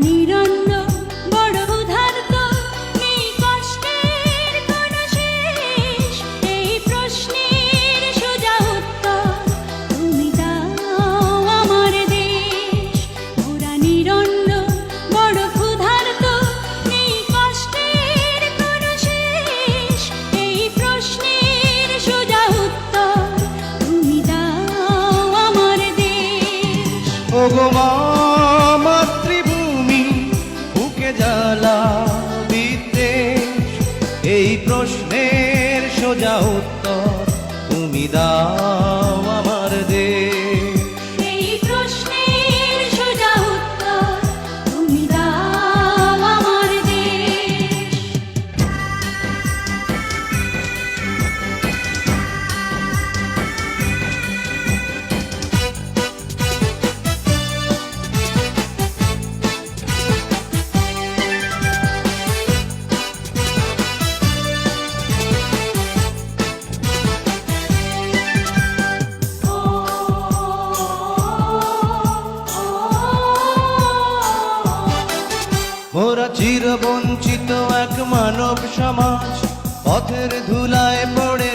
নিরন্ন বড় উদার্ত, নেই কষ্টের কোনো শেষ। এই প্রশ্নের সোজা উত্তর তুমি দাও আমার দেশ। মোরা নিরন্ন বড় ক্ষুধার্ত, নেই কষ্টের কোনো শেষ। এই প্রশ্নের সোজা উত্তর তুমি দাও আমার দেশ। ওগো মা মাতৃভূমি, বুকে জ্বালা বিদ্বেষ, এই প্রশ্নের সোজা উত্তর তুমি দাও আমার দেশ। এই প্রশ্নের সোজা উত্তর তুমি দাও আমার দেশ। মোরা চিরবঞ্চিত এক মানব সমাজ, পথের ধুলায় পড়ে